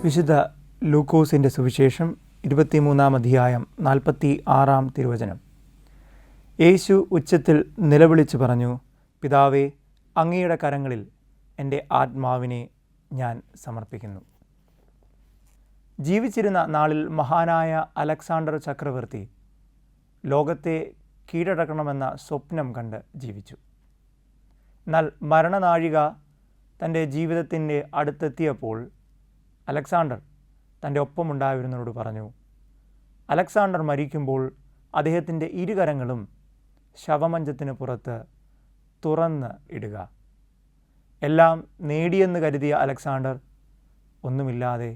വിശുദ്ധ ലൂക്കോസിൻ്റെ സുവിശേഷം 23-ാം അധ്യായം 46-ാം തിരുവചനം. യേശു ഉച്ചത്തിൽ നിലവിളിച്ചു പറഞ്ഞു, പിതാവേ, അങ്ങയുടെ കരങ്ങളിൽ എൻ്റെ ആത്മാവിനെ ഞാൻ സമർപ്പിക്കുന്നു. ജീവിച്ചിരുന്ന നാളിൽ മഹാനായ അലക്സാണ്ടർ ചക്രവർത്തി ലോകത്തെ കീഴടക്കണമെന്ന സ്വപ്നം കണ്ട് ജീവിച്ചു. എന്നാൽ മരണനാഴിക തൻ്റെ ജീവിതത്തിൻ്റെ അടുത്തെത്തിയപ്പോൾ അലക്സാണ്ടർ തൻ്റെ ഒപ്പമുണ്ടായിരുന്നവരോട് പറഞ്ഞു, അലക്സാണ്ടർ മരിക്കുമ്പോൾ അദ്ദേഹത്തിൻ്റെ ഇരുകരങ്ങളും ശവമഞ്ചത്തിന് പുറത്ത് തുറന്ന് ഇടുക. എല്ലാം നേടിയെന്ന് കരുതിയ അലക്സാണ്ടർ ഒന്നുമില്ലാതെ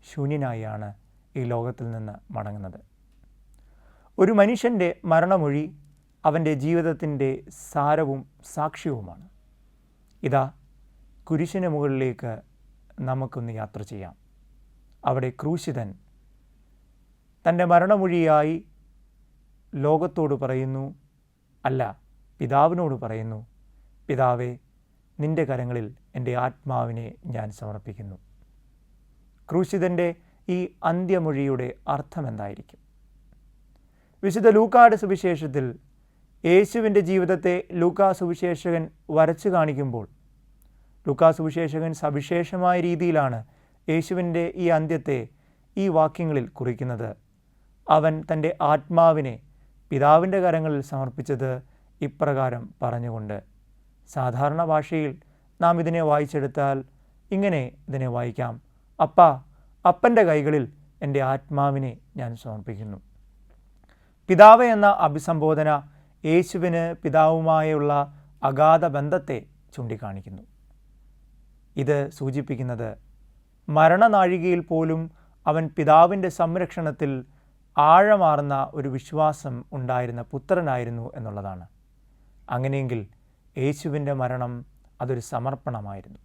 ശൂന്യനായാണ് ഈ ലോകത്തിൽ നിന്ന് മടങ്ങുന്നത്. ഒരു മനുഷ്യൻ്റെ മരണമൊഴി അവൻ്റെ ജീവിതത്തിൻ്റെ സാരവും സാക്ഷ്യവുമാണ്. ഇതാ, കുരിശിന് മുകളിലേക്ക് നമുക്കൊന്ന് യാത്ര ചെയ്യാം. അവിടെ ക്രൂശിതൻ തൻ്റെ മരണമൊഴിയായി ലോകത്തോട് പറയുന്നു, അല്ല, പിതാവിനോട് പറയുന്നു, പിതാവേ, നിൻ്റെ കരങ്ങളിൽ എൻ്റെ ആത്മാവിനെ ഞാൻ സമർപ്പിക്കുന്നു. ക്രൂശിതൻ്റെ ഈ അന്ത്യമൊഴിയുടെ അർത്ഥമെന്തായിരിക്കും? വിശുദ്ധ ലൂക്കായുടെ സുവിശേഷത്തിൽ യേശുവിൻ്റെ ജീവിതത്തെ ലൂക്കാ സുവിശേഷകൻ വരച്ചു കാണിക്കുമ്പോൾ ലൂക്കാ സുവിശേഷകൻ സവിശേഷമായ രീതിയിലാണ് യേശുവിൻ്റെ ഈ അന്ത്യത്തെ ഈ വാക്യങ്ങളിൽ കുറിക്കുന്നത്. അവൻ തൻ്റെ ആത്മാവിനെ പിതാവിൻ്റെ കരങ്ങളിൽ സമർപ്പിച്ചത് ഇപ്രകാരം പറഞ്ഞുകൊണ്ട്. സാധാരണ ഭാഷയിൽ നാം ഇതിനെ വായിച്ചെടുത്താൽ ഇങ്ങനെ ഇതിനെ വായിക്കാം: അപ്പാ, അപ്പൻ്റെ കൈകളിൽ എൻ്റെ ആത്മാവിനെ ഞാൻ സമർപ്പിക്കുന്നു. പിതാവ് എന്ന അഭിസംബോധന യേശുവിന് പിതാവുമായുള്ള അഗാധ ബന്ധത്തെ ചൂണ്ടിക്കാണിക്കുന്നു. ഇത് സൂചിപ്പിക്കുന്നത് മരണനാഴികയിൽ പോലും അവൻ പിതാവിൻ്റെ സംരക്ഷണത്തിൽ ആഴമാർന്ന ഒരു വിശ്വാസം ഉണ്ടായിരുന്ന പുത്രനായിരുന്നു എന്നുള്ളതാണ്. അങ്ങനെയെങ്കിൽ യേശുവിൻ്റെ മരണം അതൊരു സമർപ്പണമായിരുന്നു.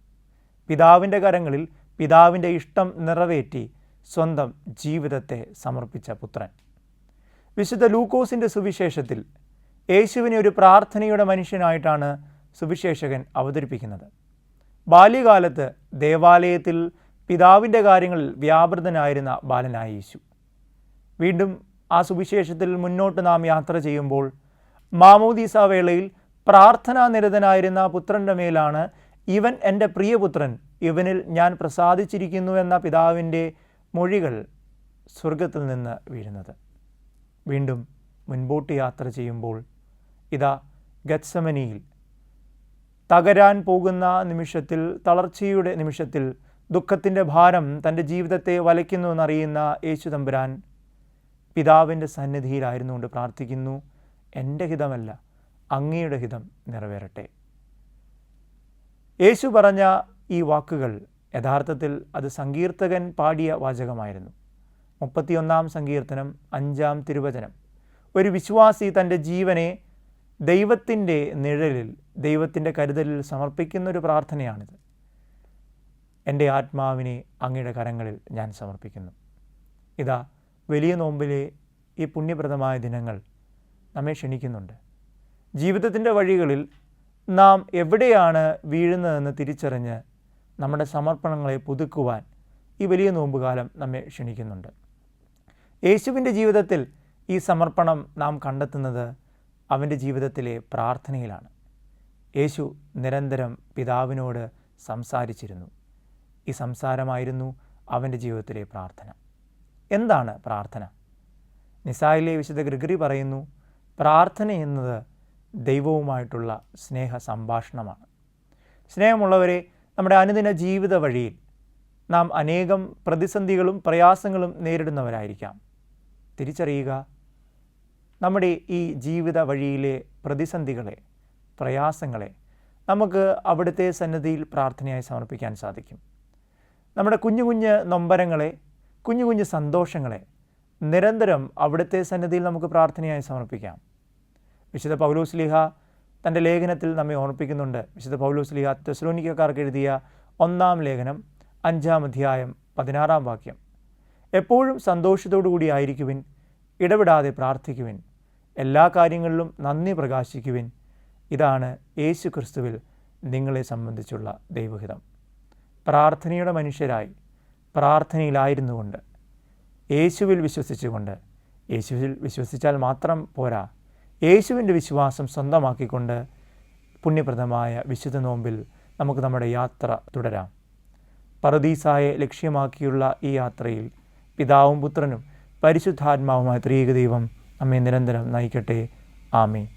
പിതാവിൻ്റെ കരങ്ങളിൽ പിതാവിൻ്റെ ഇഷ്ടം നിറവേറ്റി സ്വന്തം ജീവിതത്തെ സമർപ്പിച്ച പുത്രൻ. വിശുദ്ധ ലൂക്കോസിൻ്റെ സുവിശേഷത്തിൽ യേശുവിനെ ഒരു പ്രാർത്ഥനയുടെ മനുഷ്യനായിട്ടാണ് സുവിശേഷകൻ അവതരിപ്പിക്കുന്നത്. ബാല്യകാലത്ത് ദേവാലയത്തിൽ പിതാവിൻ്റെ കാര്യങ്ങളിൽ വ്യാപൃതനായിരുന്ന ബാലനായ യേശു. വീണ്ടും ആ സുവിശേഷത്തിൽ മുന്നോട്ട് നാം യാത്ര ചെയ്യുമ്പോൾ മാമോദീസ വേളയിൽ പ്രാർത്ഥനാനിരതനായിരുന്ന പുത്രൻ്റെ മേലാണ് ഇവൻ എൻ്റെ പ്രിയപുത്രൻ, ഇവനിൽ ഞാൻ പ്രസാദിച്ചിരിക്കുന്നു എന്ന പിതാവിൻ്റെ മൊഴികൾ സ്വർഗത്തിൽ നിന്ന് വീഴുന്നത്. വീണ്ടും മുൻപോട്ട് യാത്ര ചെയ്യുമ്പോൾ ഇതാ, ഗത്സമനിയിൽ തകരാൻ പോകുന്ന നിമിഷത്തിൽ, തളർച്ചയുടെ നിമിഷത്തിൽ, ദുഃഖത്തിൻ്റെ ഭാരം തൻ്റെ ജീവിതത്തെ വലയ്ക്കുന്നു എന്നറിയുന്ന യേശു തമ്പുരാൻ പിതാവിൻ്റെ സന്നിധിയിലായിരുന്നുകൊണ്ട് പ്രാർത്ഥിക്കുന്നു, എൻ്റെ ഹിതമല്ല, അങ്ങയുടെ ഹിതം നിറവേറട്ടെ. യേശു പറഞ്ഞ ഈ വാക്കുകൾ യഥാർത്ഥത്തിൽ അത് സങ്കീർത്തകൻ പാടിയ വാചകമായിരുന്നു. 31-ാം സങ്കീർത്തനം 5-ാം തിരുവചനം. ഒരു വിശ്വാസി തൻ്റെ ജീവനെ ദൈവത്തിൻ്റെ നിഴലിൽ, ദൈവത്തിൻ്റെ കരുതലിൽ സമർപ്പിക്കുന്നൊരു പ്രാർത്ഥനയാണിത്. എൻ്റെ ആത്മാവിനെ അങ്ങയുടെ കരങ്ങളിൽ ഞാൻ സമർപ്പിക്കുന്നു. ഇതാ, വലിയ നോമ്പിലെ ഈ പുണ്യപ്രദമായ ദിനങ്ങൾ നമ്മെ ക്ഷണിക്കുന്നുണ്ട്. ജീവിതത്തിൻ്റെ വഴികളിൽ നാം എവിടെയാണ് വീഴുന്നതെന്ന് തിരിച്ചറിഞ്ഞ് നമ്മുടെ സമർപ്പണങ്ങളെ പുതുക്കുവാൻ ഈ വലിയ നോമ്പുകാലം നമ്മെ ക്ഷണിക്കുന്നുണ്ട്. യേശുവിൻ്റെ ജീവിതത്തിൽ ഈ സമർപ്പണം നാം കണ്ടെത്തുന്നത് അവൻ്റെ ജീവിതത്തിലെ പ്രാർത്ഥനയിലാണ്. യേശു നിരന്തരം പിതാവിനോട് സംസാരിച്ചിരുന്നു. ഈ സംസാരമായിരുന്നു അവൻ്റെ ജീവിതത്തിലെ പ്രാർത്ഥന. എന്താണ് പ്രാർത്ഥന? നിസായിലെ വിശുദ്ധ ഗ്രിഗറി പറയുന്നു, പ്രാർത്ഥന എന്നത് ദൈവവുമായിട്ടുള്ള സ്നേഹ സംഭാഷണമാണ്. സ്നേഹമുള്ളവരെ, നമ്മുടെ അനുദിന ജീവിത വഴിയിൽ നാം അനേകം പ്രതിസന്ധികളും പ്രയാസങ്ങളും നേരിടുന്നവരായിരിക്കാം. തിരിച്ചറിയുക, നമ്മുടെ ഈ ജീവിത വഴിയിലെ പ്രതിസന്ധികളെ, പ്രയാസങ്ങളെ നമുക്ക് അവിടുത്തെ സന്നിധിയിൽ പ്രാർത്ഥനയായി സമർപ്പിക്കാൻ സാധിക്കും. നമ്മുടെ കുഞ്ഞു കുഞ്ഞ് നൊമ്പരങ്ങളെ, കുഞ്ഞു കുഞ്ഞു സന്തോഷങ്ങളെ നിരന്തരം അവിടുത്തെ സന്നിധിയിൽ നമുക്ക് പ്രാർത്ഥനയായി സമർപ്പിക്കാം. വിശുദ്ധ പൗലോസ്ലീഹ തൻ്റെ ലേഖനത്തിൽ നമ്മെ ഓർമ്മിപ്പിക്കുന്നുണ്ട്. വിശുദ്ധ പൗലോസ്ലീഹ തെസ്സലോനിക്കക്കാർക്ക് എഴുതിയ 1-ാം ലേഖനം 5-ാം അധ്യായം 16-ാം വാക്യം. എപ്പോഴും സന്തോഷത്തോടു കൂടി ആയിരിക്കുവിൻ, ഇടപെടാതെ പ്രാർത്ഥിക്കുവിൻ, എല്ലാ കാര്യങ്ങളിലും നന്ദി പ്രകാശിക്കുവിൻ, ഇതാണ് യേശു ക്രിസ്തുവിൽ നിങ്ങളെ സംബന്ധിച്ചുള്ള ദൈവഹിതം. പ്രാർത്ഥനയുടെ മനുഷ്യരായി പ്രാർത്ഥനയിലായിരുന്നു കൊണ്ട്, യേശുവിൽ വിശ്വസിച്ചുകൊണ്ട്, യേശുവിൽ വിശ്വസിച്ചാൽ മാത്രം പോരാ, യേശുവിൻ്റെ വിശ്വാസം സ്വന്തമാക്കിക്കൊണ്ട് പുണ്യപ്രദമായ വിശുദ്ധ നോമ്പിൽ നമുക്ക് നമ്മുടെ യാത്ര തുടരാം. പറുദീസായെ ലക്ഷ്യമാക്കിയുള്ള ഈ യാത്രയിൽ പിതാവും പുത്രനും പരിശുദ്ധാത്മാവുമായ ത്രിയേക ദൈവം നമ്മെ നിരന്തരം നയിക്കട്ടെ. ആമേൻ.